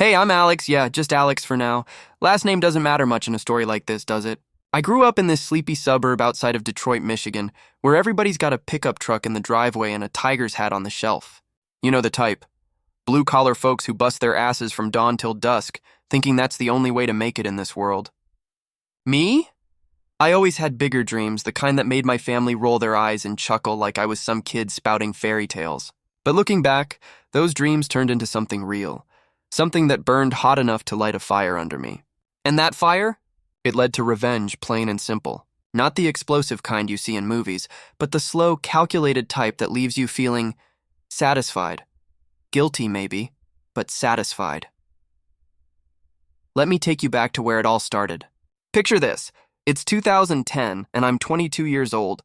Hey, I'm Alex. Yeah, just Alex for now. Last name doesn't matter much in a story like this, does it? I grew up in this sleepy suburb outside of Detroit, Michigan, where everybody's got a pickup truck in the driveway and a tiger's hat on the shelf. You know the type. Blue-collar folks who bust their asses from dawn till dusk, thinking that's the only way to make it in this world. Me? I always had bigger dreams, the kind that made my family roll their eyes and chuckle like I was some kid spouting fairy tales. But looking back, those dreams turned into something real. Something that burned hot enough to light a fire under me. And that fire? It led to revenge, plain and simple. Not the explosive kind you see in movies, but the slow, calculated type that leaves you feeling satisfied. Guilty, maybe, but satisfied. Let me take you back to where it all started. Picture this. It's 2010, and I'm 22 years old.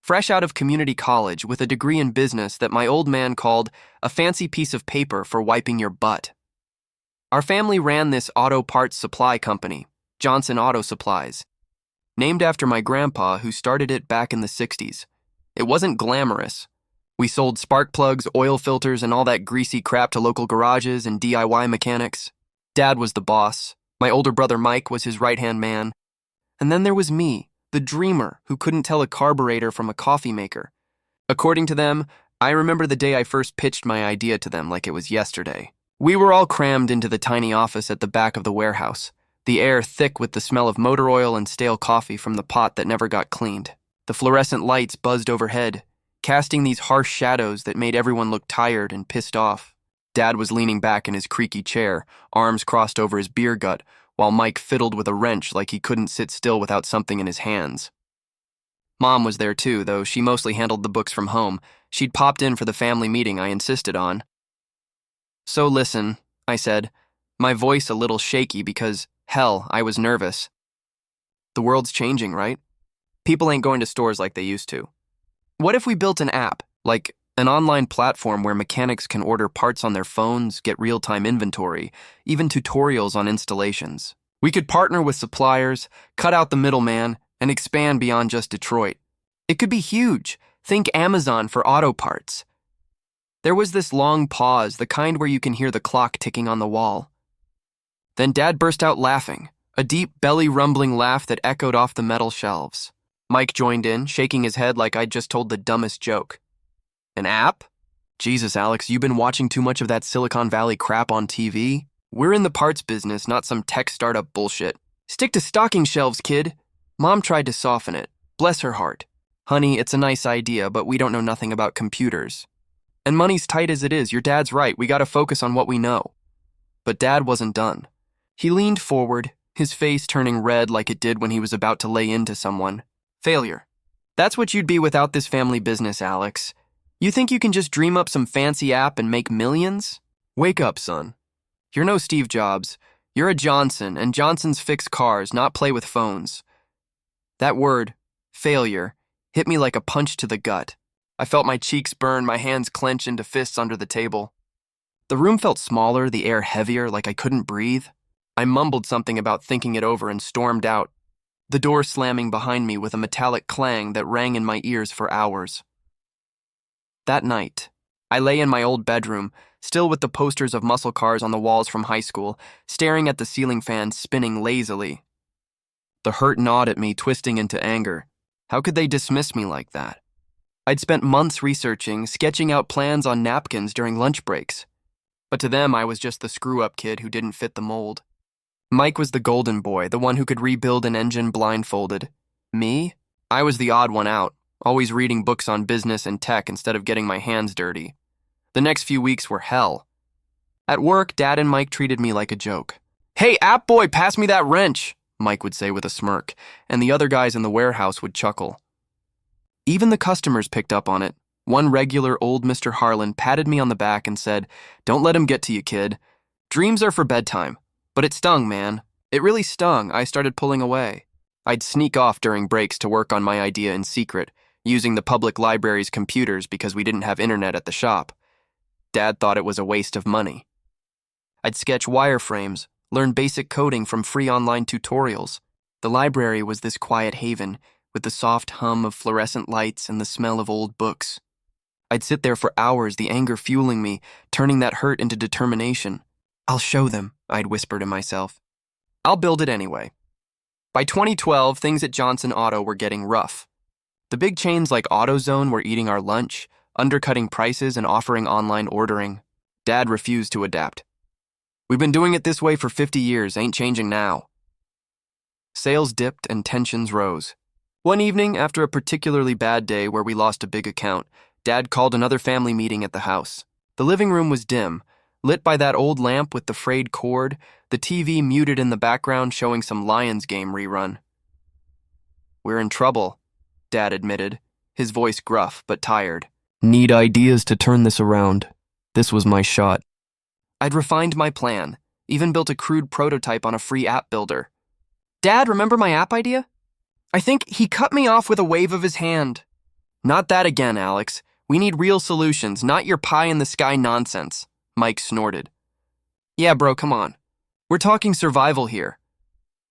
Fresh out of community college with a degree in business that my old man called a fancy piece of paper for wiping your butt. Our family ran this auto parts supply company, Johnson Auto Supplies, named after my grandpa who started it back in the 60s. It wasn't glamorous. We sold spark plugs, oil filters, and all that greasy crap to local garages and DIY mechanics. Dad was the boss. My older brother Mike was his right-hand man. And then there was me, the dreamer who couldn't tell a carburetor from a coffee maker. According to them, I remember the day I first pitched my idea to them like it was yesterday. We were all crammed into the tiny office at the back of the warehouse, the air thick with the smell of motor oil and stale coffee from the pot that never got cleaned. The fluorescent lights buzzed overhead, casting these harsh shadows that made everyone look tired and pissed off. Dad was leaning back in his creaky chair, arms crossed over his beer gut, while Mike fiddled with a wrench like he couldn't sit still without something in his hands. Mom was there too, though she mostly handled the books from home. She'd popped in for the family meeting I insisted on. So listen, I said, my voice a little shaky because, hell, I was nervous. The world's changing, right? People ain't going to stores like they used to. What if we built an app, like an online platform where mechanics can order parts on their phones, get real-time inventory, even tutorials on installations? We could partner with suppliers, cut out the middleman, and expand beyond just Detroit. It could be huge. Think Amazon for auto parts. There was this long pause, the kind where you can hear the clock ticking on the wall. Then Dad burst out laughing, a deep belly-rumbling laugh that echoed off the metal shelves. Mike joined in, shaking his head like I'd just told the dumbest joke. An app? Jesus, Alex, you've been watching too much of that Silicon Valley crap on TV? We're in the parts business, not some tech startup bullshit. Stick to stocking shelves, kid. Mom tried to soften it. Bless her heart. Honey, it's a nice idea, but we don't know nothing about computers. And money's tight as it is. Your dad's right. We gotta focus on what we know. But Dad wasn't done. He leaned forward, his face turning red like it did when he was about to lay into someone. Failure. That's what you'd be without this family business, Alex. You think you can just dream up some fancy app and make millions? Wake up, son. You're no Steve Jobs. You're a Johnson, and Johnsons fix cars, not play with phones. That word, failure, hit me like a punch to the gut. I felt my cheeks burn, my hands clench into fists under the table. The room felt smaller, the air heavier, like I couldn't breathe. I mumbled something about thinking it over and stormed out, the door slamming behind me with a metallic clang that rang in my ears for hours. That night, I lay in my old bedroom, still with the posters of muscle cars on the walls from high school, staring at the ceiling fan spinning lazily. The hurt gnawed at me, twisting into anger. How could they dismiss me like that? I'd spent months researching, sketching out plans on napkins during lunch breaks. But to them, I was just the screw-up kid who didn't fit the mold. Mike was the golden boy, the one who could rebuild an engine blindfolded. Me? I was the odd one out, always reading books on business and tech instead of getting my hands dirty. The next few weeks were hell. At work, Dad and Mike treated me like a joke. "Hey, app boy, pass me that wrench," Mike would say with a smirk, and the other guys in the warehouse would chuckle. Even the customers picked up on it. One regular old Mr. Harlan patted me on the back and said, "Don't let him get to you, kid. Dreams are for bedtime." But it stung, man. It really stung. I started pulling away. I'd sneak off during breaks to work on my idea in secret, using the public library's computers because we didn't have internet at the shop. Dad thought it was a waste of money. I'd sketch wireframes, learn basic coding from free online tutorials. The library was this quiet haven, with the soft hum of fluorescent lights and the smell of old books. I'd sit there for hours, the anger fueling me, turning that hurt into determination. I'll show them, I'd whisper to myself. I'll build it anyway. By 2012, things at Johnson Auto were getting rough. The big chains like AutoZone were eating our lunch, undercutting prices and offering online ordering. Dad refused to adapt. We've been doing it this way for 50 years, ain't changing now. Sales dipped and tensions rose. One evening, after a particularly bad day where we lost a big account, Dad called another family meeting at the house. The living room was dim, lit by that old lamp with the frayed cord, the TV muted in the background showing some Lions game rerun. We're in trouble, Dad admitted, his voice gruff but tired. Need ideas to turn this around. This was my shot. I'd refined my plan, even built a crude prototype on a free app builder. Dad, remember my app idea? I think he cut me off with a wave of his hand. Not that again, Alex. We need real solutions, not your pie-in-the-sky nonsense, Mike snorted. Yeah, bro, come on. We're talking survival here.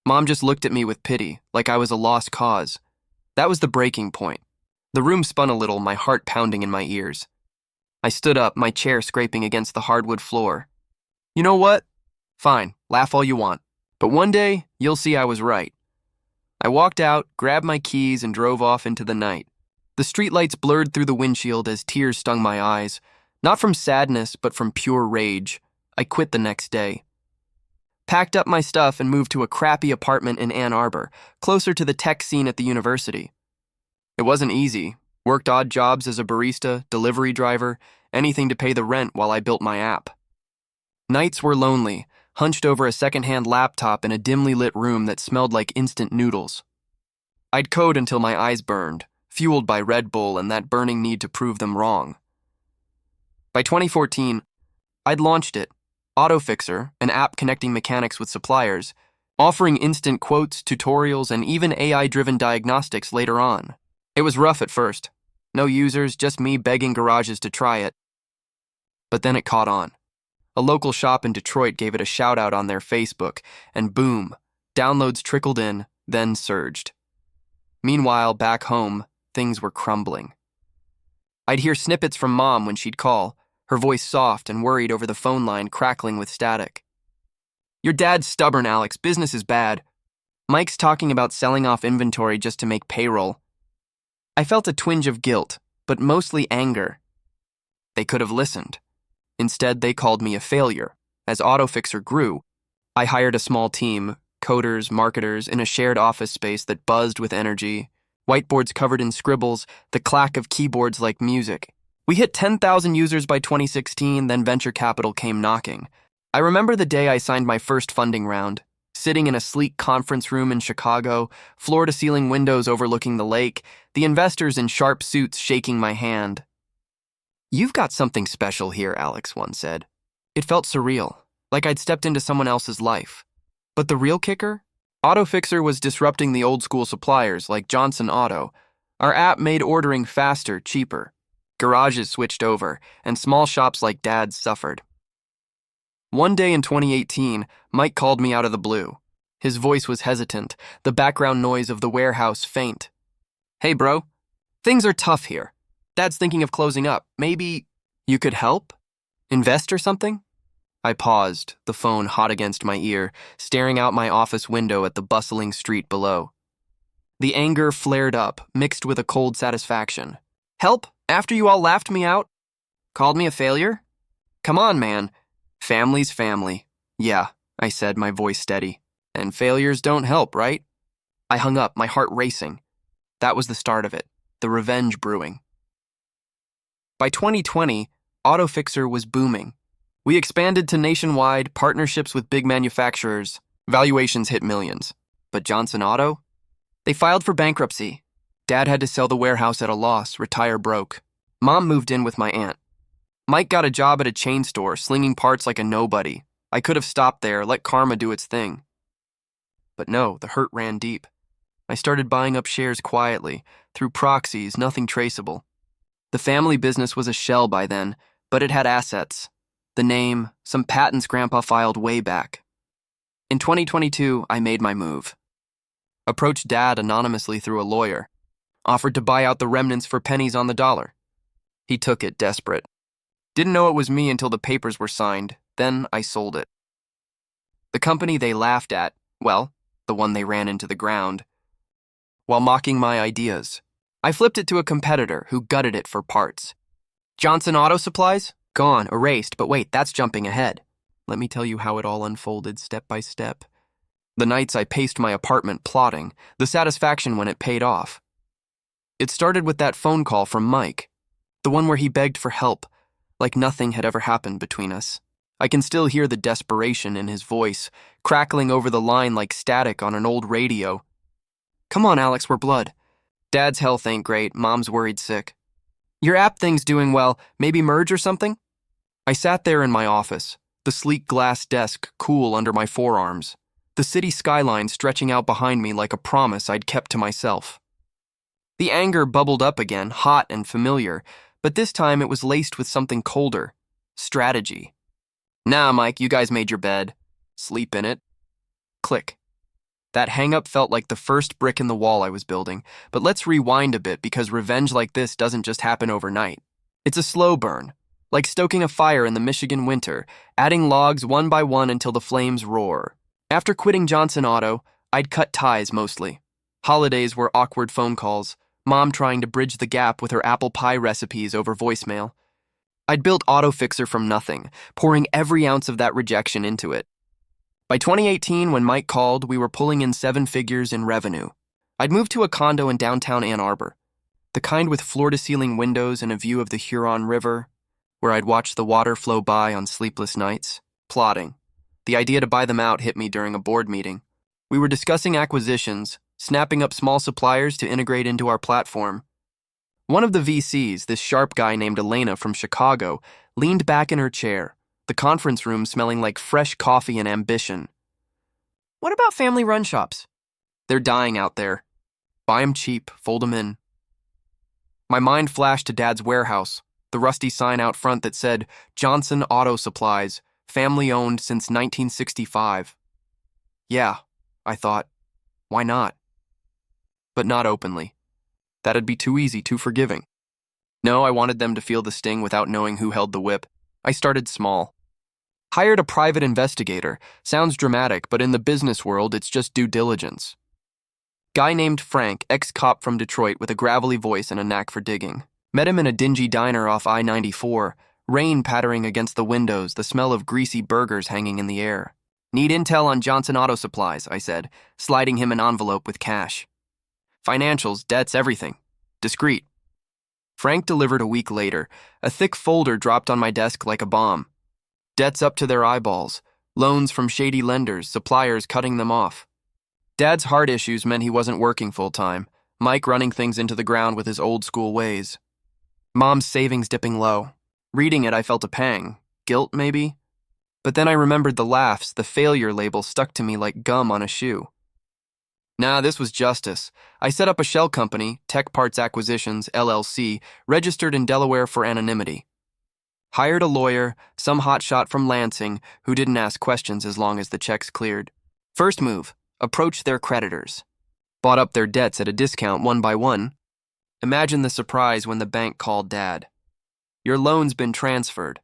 Mom just looked at me with pity, like I was a lost cause. That was the breaking point. The room spun a little, my heart pounding in my ears. I stood up, my chair scraping against the hardwood floor. You know what? Fine, laugh all you want. But one day, you'll see I was right. I walked out, grabbed my keys, and drove off into the night. The streetlights blurred through the windshield as tears stung my eyes. Not from sadness, but from pure rage. I quit the next day. Packed up my stuff and moved to a crappy apartment in Ann Arbor, closer to the tech scene at the university. It wasn't easy. Worked odd jobs as a barista, delivery driver, anything to pay the rent while I built my app. Nights were lonely, hunched over a secondhand laptop in a dimly lit room that smelled like instant noodles. I'd code until my eyes burned, fueled by Red Bull and that burning need to prove them wrong. By 2014, I'd launched it, AutoFixer, an app connecting mechanics with suppliers, offering instant quotes, tutorials, and even AI-driven diagnostics later on. It was rough at first. No users, just me begging garages to try it. But then it caught on. A local shop in Detroit gave it a shout-out on their Facebook, and boom, downloads trickled in, then surged. Meanwhile, back home, things were crumbling. I'd hear snippets from Mom when she'd call, her voice soft and worried over the phone line crackling with static. Your dad's stubborn, Alex. Business is bad. Mike's talking about selling off inventory just to make payroll. I felt a twinge of guilt, but mostly anger. They could have listened. Instead, they called me a failure. As AutoFixer grew, I hired a small team, coders, marketers, in a shared office space that buzzed with energy, whiteboards covered in scribbles, the clack of keyboards like music. We hit 10,000 users by 2016, then venture capital came knocking. I remember the day I signed my first funding round, sitting in a sleek conference room in Chicago, floor-to-ceiling windows overlooking the lake, the investors in sharp suits shaking my hand. You've got something special here, Alex once said. It felt surreal, like I'd stepped into someone else's life. But the real kicker? AutoFixer was disrupting the old-school suppliers like Johnson Auto. Our app made ordering faster, cheaper. Garages switched over, and small shops like Dad's suffered. One day in 2018, Mike called me out of the blue. His voice was hesitant, the background noise of the warehouse faint. Hey, bro. Things are tough here. Dad's thinking of closing up. Maybe you could help? Invest or something? I paused, the phone hot against my ear, staring out my office window at the bustling street below. The anger flared up, mixed with a cold satisfaction. Help? After you all laughed me out? Called me a failure? Come on, man. Family's family. Yeah, I said, my voice steady. And failures don't help, right? I hung up, my heart racing. That was the start of it, the revenge brewing. By 2020, AutoFixer was booming. We expanded to nationwide partnerships with big manufacturers. Valuations hit millions. But Johnson Auto? They filed for bankruptcy. Dad had to sell the warehouse at a loss, retire broke. Mom moved in with my aunt. Mike got a job at a chain store, slinging parts like a nobody. I could have stopped there, let karma do its thing. But no, the hurt ran deep. I started buying up shares quietly, through proxies, nothing traceable. The family business was a shell by then, but it had assets. The name, some patents Grandpa filed way back. In 2022, I made my move. Approached Dad anonymously through a lawyer. Offered to buy out the remnants for pennies on the dollar. He took it, desperate. Didn't know it was me until the papers were signed. Then I sold it. company they laughed at, well, the one they ran into the ground, while mocking my ideas. I flipped it to a competitor who gutted it for parts. Johnson Auto Supplies? Gone, erased, but wait, that's jumping ahead. Let me tell you how it all unfolded step by step. The nights I paced my apartment plotting, the satisfaction when it paid off. It started with that phone call from Mike, the one where he begged for help, like nothing had ever happened between us. I can still hear the desperation in his voice, crackling over the line like static on an old radio. Come on, Alex, we're blood. Dad's health ain't great, Mom's worried sick. Your app thing's doing well, maybe merge or something? I sat there in my office, the sleek glass desk cool under my forearms, the city skyline stretching out behind me like a promise I'd kept to myself. The anger bubbled up again, hot and familiar, but this time it was laced with something colder, strategy. Nah, Mike, you guys made your bed. Sleep in it. Click. That hang-up felt like the first brick in the wall I was building, but let's rewind a bit because revenge like this doesn't just happen overnight. It's a slow burn, like stoking a fire in the Michigan winter, adding logs one by one until the flames roar. After quitting Johnson Auto, I'd cut ties mostly. Holidays were awkward phone calls, Mom trying to bridge the gap with her apple pie recipes over voicemail. I'd built AutoFixer from nothing, pouring every ounce of that rejection into it. By 2018, when Mike called, we were pulling in 7 figures in revenue. I'd moved to a condo in downtown Ann Arbor, the kind with floor-to-ceiling windows and a view of the Huron River, where I'd watch the water flow by on sleepless nights, plotting. The idea to buy them out hit me during a board meeting. We were discussing acquisitions, snapping up small suppliers to integrate into our platform. One of the VCs, this sharp guy named Elena from Chicago, leaned back in her chair, the conference room smelling like fresh coffee and ambition. What about family-run shops? They're dying out there. Buy 'em cheap, fold 'em in. My mind flashed to Dad's warehouse, the rusty sign out front that said, Johnson Auto Supplies, family-owned since 1965. Yeah, I thought, why not? But not openly. That'd be too easy, too forgiving. No, I wanted them to feel the sting without knowing who held the whip. I started small. Hired a private investigator. Sounds dramatic, but in the business world, it's just due diligence. Guy named Frank, ex-cop from Detroit with a gravelly voice and a knack for digging. Met him in a dingy diner off I-94, rain pattering against the windows, the smell of greasy burgers hanging in the air. Need intel on Johnson Auto Supplies, I said, sliding him an envelope with cash. Financials, debts, everything. Discreet. Frank delivered a week later. A thick folder dropped on my desk like a bomb. Debts up to their eyeballs, loans from shady lenders, suppliers cutting them off. Dad's heart issues meant he wasn't working full-time, Mike running things into the ground with his old-school ways. Mom's savings dipping low. Reading it, I felt a pang. Guilt, maybe? But then I remembered the laughs, the failure label stuck to me like gum on a shoe. Nah, this was justice. I set up a shell company, Tech Parts Acquisitions, LLC, registered in Delaware for anonymity. Hired a lawyer, some hotshot from Lansing, who didn't ask questions as long as the checks cleared. First move, approach their creditors. Bought up their debts at a discount one by one. Imagine the surprise when the bank called Dad. Your loan's been transferred.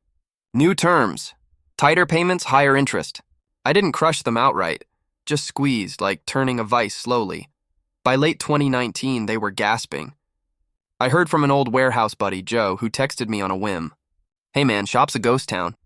New terms. Tighter payments, higher interest. I didn't crush them outright. Just squeezed, like turning a vice slowly. By late 2019, they were gasping. I heard from an old warehouse buddy, Joe, who texted me on a whim. Hey man, shop's a ghost town.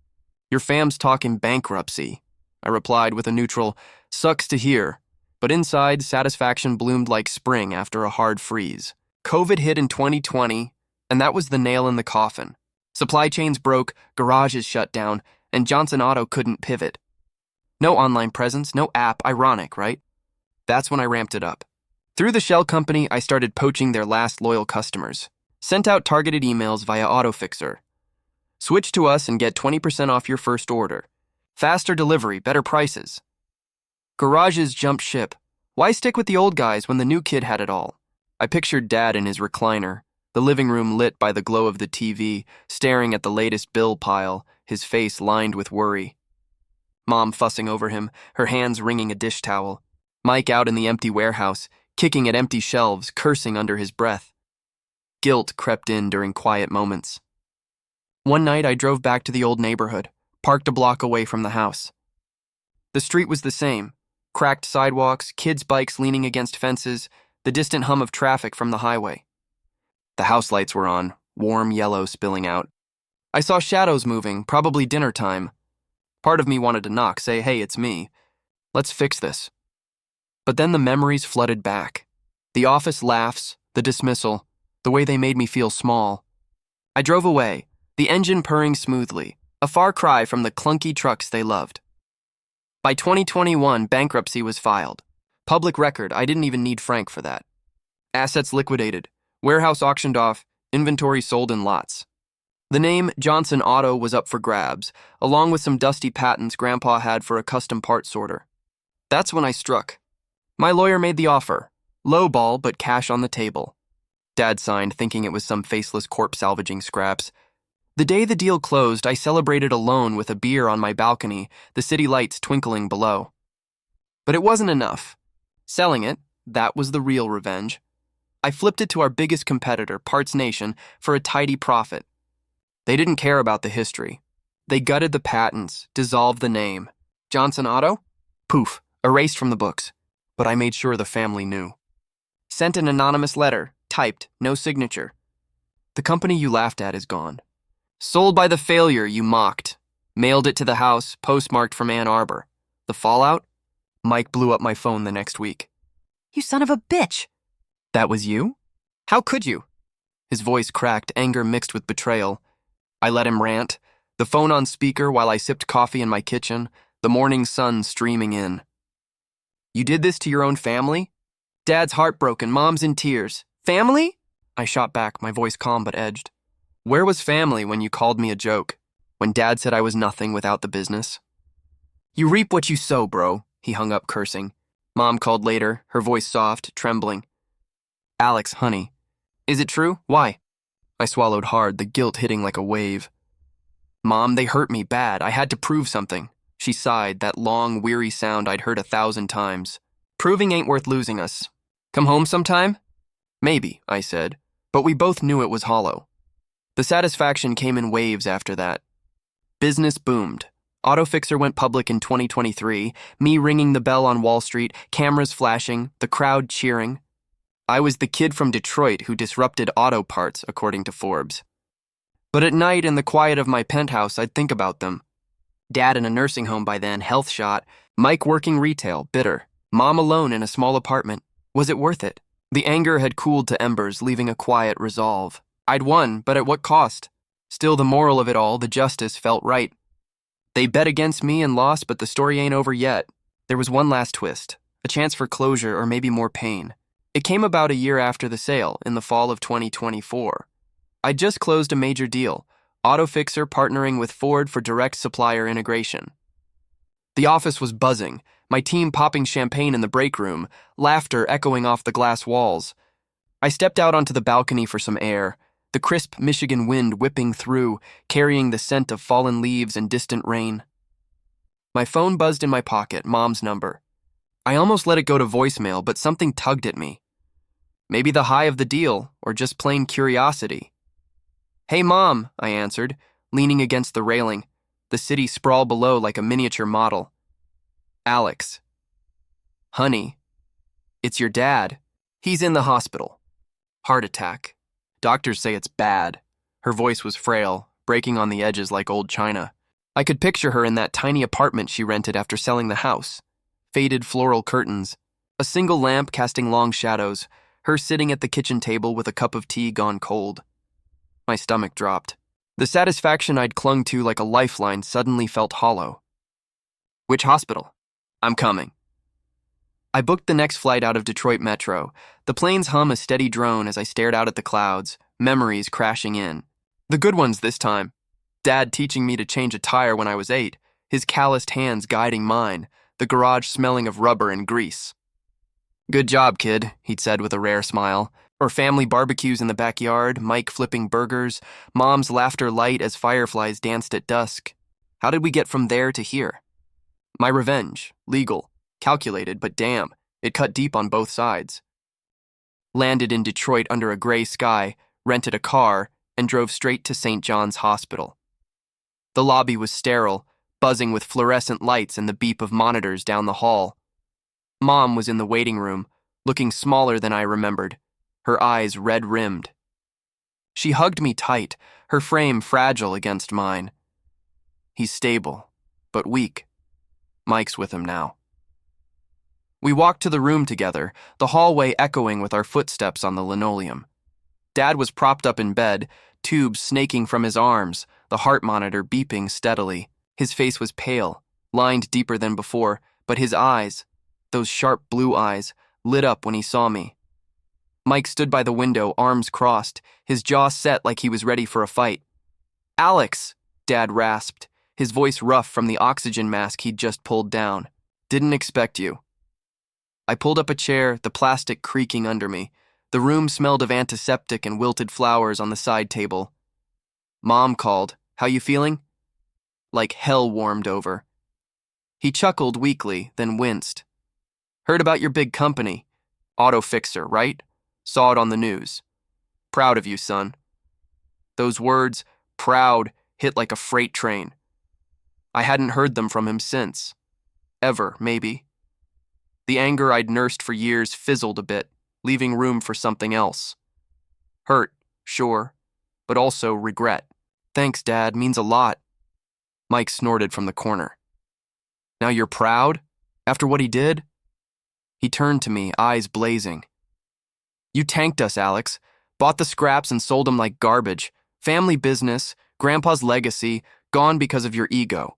Your fam's talking bankruptcy. I replied with a neutral, sucks to hear. But inside, satisfaction bloomed like spring after a hard freeze. COVID hit in 2020, and that was the nail in the coffin. Supply chains broke, garages shut down, and Johnson Auto couldn't pivot. No online presence, no app, ironic, right? That's when I ramped it up. Through the shell company, I started poaching their last loyal customers. Sent out targeted emails via AutoFixer. Switch to us and get 20% off your first order. Faster delivery, better prices. Garages jumped ship. Why stick with the old guys when the new kid had it all? I pictured Dad in his recliner, the living room lit by the glow of the TV, staring at the latest bill pile, his face lined with worry. Mom fussing over him, her hands wringing a dish towel. Mike out in the empty warehouse, kicking at empty shelves, cursing under his breath. Guilt crept in during quiet moments. One night I drove back to the old neighborhood, parked a block away from the house. The street was the same. Cracked sidewalks, kids' bikes leaning against fences, the distant hum of traffic from the highway. The house lights were on, warm yellow spilling out. I saw shadows moving, probably dinner time. Part of me wanted to knock, say, hey, it's me. Let's fix this. But then the memories flooded back. The office laughs, the dismissal, the way they made me feel small. I drove away, the engine purring smoothly, a far cry from the clunky trucks they loved. By 2021, bankruptcy was filed. Public record, I didn't even need Frank for that. Assets liquidated, warehouse auctioned off, inventory sold in lots. The name Johnson Auto was up for grabs, along with some dusty patents Grandpa had for a custom part sorter. That's when I struck. My lawyer made the offer. Low ball, but cash on the table. Dad signed, thinking it was some faceless corpse salvaging scraps. The day the deal closed, I celebrated alone with a beer on my balcony, the city lights twinkling below. But it wasn't enough. Selling it, that was the real revenge. I flipped it to our biggest competitor, Parts Nation, for a tidy profit. They didn't care about the history. They gutted the patents, dissolved the name. Johnson Auto? Poof, erased from the books. But I made sure the family knew. Sent an anonymous letter, typed, no signature. The company you laughed at is gone. Sold by the failure you mocked. Mailed it to the house, postmarked from Ann Arbor. The fallout? Mike blew up my phone the next week. You son of a bitch! That was you? How could you? His voice cracked, anger mixed with betrayal. I let him rant, the phone on speaker while I sipped coffee in my kitchen, the morning sun streaming in. You did this to your own family? Dad's heartbroken, Mom's in tears. Family? I shot back, my voice calm but edged. Where was family when you called me a joke? When Dad said I was nothing without the business? You reap what you sow, bro, he hung up cursing. Mom called later, her voice soft, trembling. Alex, honey. Is it true? Why? I swallowed hard, the guilt hitting like a wave. Mom, they hurt me bad. I had to prove something. She sighed, that long, weary sound I'd heard 1,000 times. Proving ain't worth losing us. Come home sometime? Maybe, I said, but we both knew it was hollow. The satisfaction came in waves after that. Business boomed. Autofixer went public in 2023, me ringing the bell on Wall Street, cameras flashing, the crowd cheering. I was the kid from Detroit who disrupted auto parts, according to Forbes. But at night, in the quiet of my penthouse, I'd think about them. Dad in a nursing home by then, health shot. Mike working retail, bitter. Mom alone in a small apartment. Was it worth it? The anger had cooled to embers, leaving a quiet resolve. I'd won, but at what cost? Still, the moral of it all, the justice, felt right. They bet against me and lost, but the story ain't over yet. There was one last twist, a chance for closure or maybe more pain. It came about a year after the sale, in the fall of 2024. I'd just closed a major deal, Autofixer partnering with Ford for direct supplier integration. The office was buzzing, my team popping champagne in the break room, laughter echoing off the glass walls. I stepped out onto the balcony for some air, the crisp Michigan wind whipping through, carrying the scent of fallen leaves and distant rain. My phone buzzed in my pocket, Mom's number. I almost let it go to voicemail, but something tugged at me. Maybe the high of the deal, or just plain curiosity. Hey, Mom, I answered, leaning against the railing, the city sprawl below like a miniature model. Alex. Honey. It's your dad. He's in the hospital. Heart attack. Doctors say it's bad. Her voice was frail, breaking on the edges like old china. I could picture her in that tiny apartment she rented after selling the house. Faded floral curtains, a single lamp casting long shadows, her sitting at the kitchen table with a cup of tea gone cold. My stomach dropped. The satisfaction I'd clung to like a lifeline suddenly felt hollow. Which hospital? I'm coming. I booked the next flight out of Detroit Metro. The planes hum a steady drone as I stared out at the clouds, memories crashing in. The good ones this time. Dad teaching me to change a tire when I was 8, his calloused hands guiding mine, the garage smelling of rubber and grease. Good job, kid, he'd said with a rare smile. Or family barbecues in the backyard, Mike flipping burgers, Mom's laughter light as fireflies danced at dusk. How did we get from there to here? My revenge, legal, calculated, but damn, it cut deep on both sides. Landed in Detroit under a gray sky, rented a car, and drove straight to St. John's Hospital. The lobby was sterile, buzzing with fluorescent lights and the beep of monitors down the hall. Mom was in the waiting room, looking smaller than I remembered, her eyes red-rimmed. She hugged me tight, her frame fragile against mine. He's stable, but weak. Mike's with him now. We walked to the room together, the hallway echoing with our footsteps on the linoleum. Dad was propped up in bed, tubes snaking from his arms, the heart monitor beeping steadily. His face was pale, lined deeper than before, but his eyes, those sharp blue eyes, lit up when he saw me. Mike stood by the window, arms crossed, his jaw set like he was ready for a fight. "Alex," Dad rasped, his voice rough from the oxygen mask he'd just pulled down. "Didn't expect you." I pulled up a chair, the plastic creaking under me. The room smelled of antiseptic and wilted flowers on the side table. Mom called. "How you feeling?" Like hell warmed over. He chuckled weakly, then winced. "Heard about your big company. Auto fixer, right? Saw it on the news. Proud of you, son." Those words, proud, hit like a freight train. I hadn't heard them from him since. Ever, maybe. The anger I'd nursed for years fizzled a bit, leaving room for something else. Hurt, sure, but also regret. "Thanks, Dad, means a lot." Mike snorted from the corner. "Now you're proud? After what he did?" He turned to me, eyes blazing. "You tanked us, Alex. Bought the scraps and sold them like garbage. Family business, Grandpa's legacy, gone because of your ego."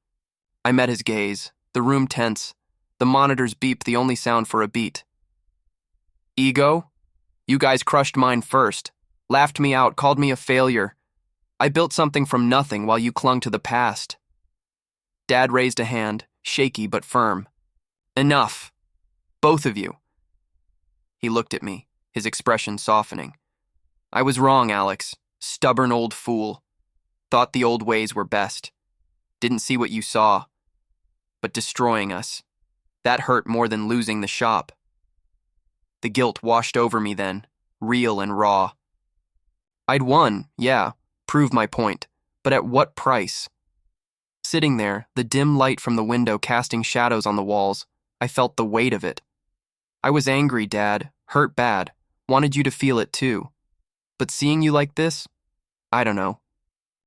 I met his gaze, the room tense, the monitors beep the only sound for a beat. "Ego? You guys crushed mine first, laughed me out, called me a failure. I built something from nothing while you clung to the past." Dad raised a hand, shaky but firm. "Enough. Both of you." He looked at me, his expression softening. "I was wrong, Alex. Stubborn old fool. Thought the old ways were best. Didn't see what you saw. But destroying us, that hurt more than losing the shop." The guilt washed over me then, real and raw. I'd won, yeah, proved my point, but at what price? Sitting there, the dim light from the window casting shadows on the walls, I felt the weight of it. I was angry, Dad, hurt bad, wanted you to feel it too. But seeing you like this, I don't know.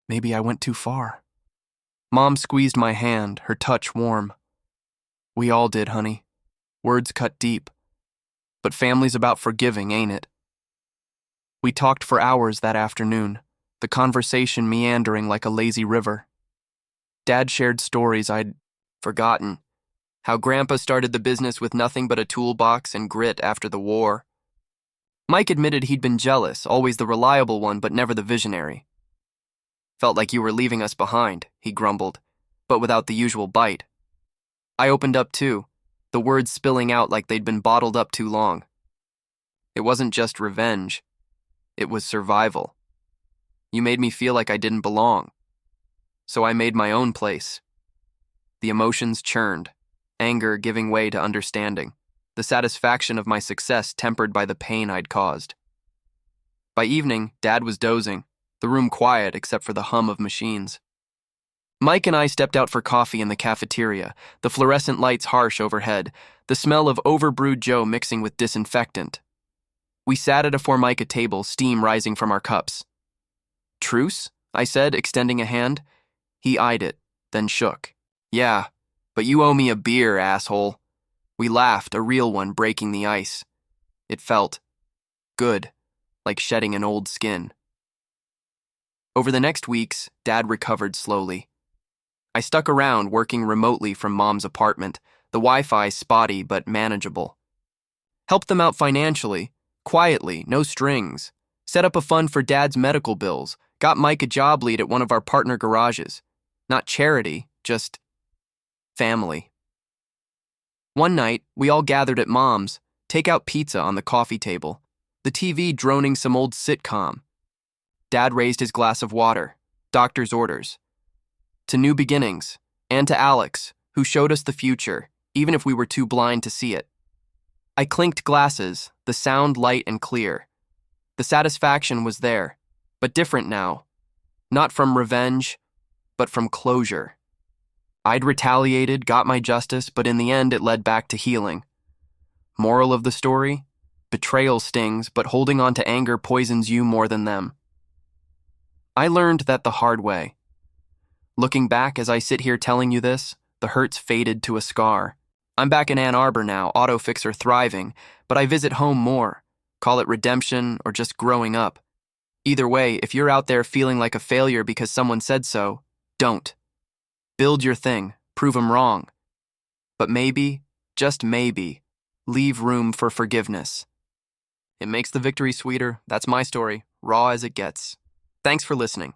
Maybe I went too far. Mom squeezed my hand, her touch warm. "We all did, honey." Words cut deep. But family's about forgiving, ain't it? We talked for hours that afternoon, the conversation meandering like a lazy river. Dad shared stories I'd forgotten. How Grandpa started the business with nothing but a toolbox and grit after the war. Mike admitted he'd been jealous, always the reliable one but never the visionary. "Felt like you were leaving us behind," he grumbled, but without the usual bite. I opened up too, the words spilling out like they'd been bottled up too long. It wasn't just revenge. It was survival. You made me feel like I didn't belong. So I made my own place. The emotions churned, anger giving way to understanding, the satisfaction of my success tempered by the pain I'd caused. By evening, Dad was dozing, the room quiet except for the hum of machines. Mike and I stepped out for coffee in the cafeteria, the fluorescent lights harsh overhead, the smell of overbrewed Joe mixing with disinfectant. We sat at a Formica table, steam rising from our cups. "Truce?" I said, extending a hand. He eyed it, then shook. "Yeah, but you owe me a beer, asshole." We laughed, a real one breaking the ice. It felt good, like shedding an old skin. Over the next weeks, Dad recovered slowly. I stuck around working remotely from Mom's apartment, the Wi-Fi spotty but manageable. Helped them out financially, quietly, no strings. Set up a fund for Dad's medical bills, got Mike a job lead at one of our partner garages. Not charity, just family. One night, we all gathered at Mom's, take-out pizza on the coffee table, the TV droning some old sitcom. Dad raised his glass of water, doctor's orders. To new beginnings, and to Alex, who showed us the future, even if we were too blind to see it. I clinked glasses, the sound light and clear. The satisfaction was there, but different now. Not from revenge, but from closure. I'd retaliated, got my justice, but in the end it led back to healing. Moral of the story? Betrayal stings, but holding on to anger poisons you more than them. I learned that the hard way. Looking back as I sit here telling you this, the hurt's faded to a scar. I'm back in Ann Arbor now, auto-fixer thriving, but I visit home more. Call it redemption or just growing up. Either way, if you're out there feeling like a failure because someone said so, don't. Build your thing, prove 'em wrong. But maybe, just maybe, leave room for forgiveness. It makes the victory sweeter. That's my story, raw as it gets. Thanks for listening.